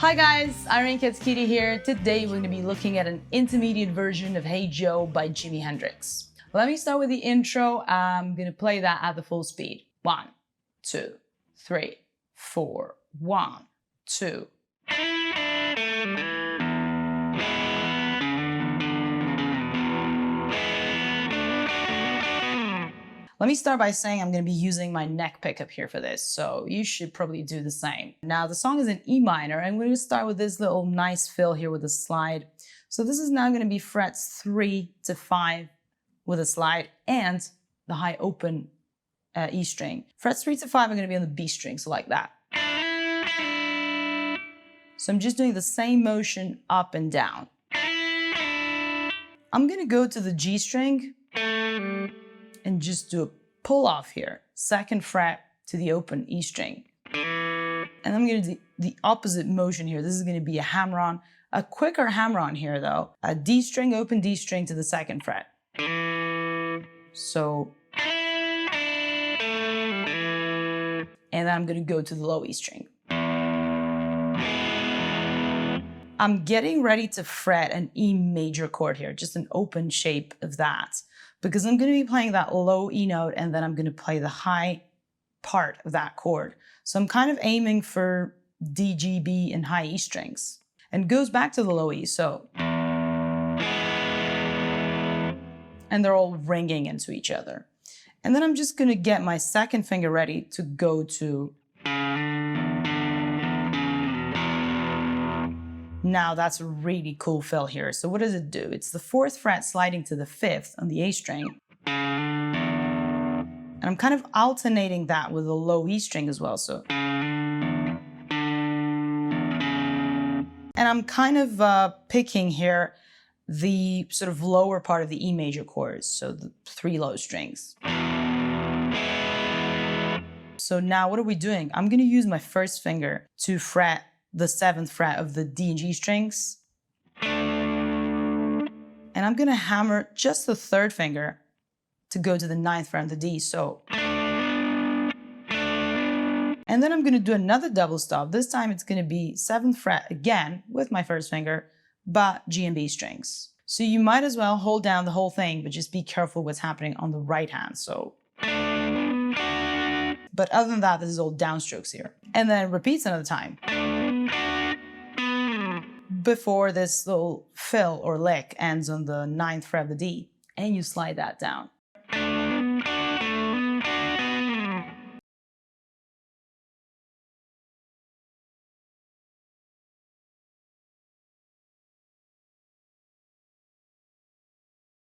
Hi guys, Irene Kitty here. Today we're going to be looking at an intermediate version of Hey Joe by Jimi Hendrix. Let me start with the intro. I'm going to play that at the full speed. 1, 2, 3, 4. 1, 2. Let me start by saying I'm going to be using my neck pickup here for this, so you should probably do the same. Now the song is in E minor, and I'm going to start with this little nice fill here with a slide. So this is now going to be frets 3 to 5 with a slide and the high open E string. Frets 3 to 5 are going to be on the B string, so like that. So I'm just doing the same motion up and down. I'm going to go to the G string and just do a pull off here, 2nd fret to the open E string. And I'm going to do the opposite motion here. This is going to be a hammer-on, a quicker hammer-on here though. A D string, open D string to the 2nd fret. So, and then I'm going to go to the low E string. I'm getting ready to fret an E major chord here, just an open shape of that, because I'm going to be playing that low E note and then I'm going to play the high part of that chord. So I'm kind of aiming for D, G, B, and high E strings. And it goes back to the low E, so. And they're all ringing into each other. And then I'm just going to get my 2nd finger ready to go to. Now that's a really cool fill here. So what does it do? It's the 4th fret sliding to the 5th on the A string. And I'm kind of alternating that with a low E string as well. So. And I'm kind of picking here the sort of lower part of the E major chords. So the 3 low strings. So now what are we doing? I'm going to use my 1st finger to fret the 7th fret of the D and G strings. And I'm going to hammer just the 3rd finger to go to the 9th fret of the D. So. And then I'm going to do another double stop. This time it's going to be 7th fret again with my 1st finger, but G and B strings. So you might as well hold down the whole thing, but just be careful what's happening on the right hand. So. But other than that, this is all downstrokes here. And then repeats another time. Before this little fill or lick ends on the 9th fret of the D, and you slide that down.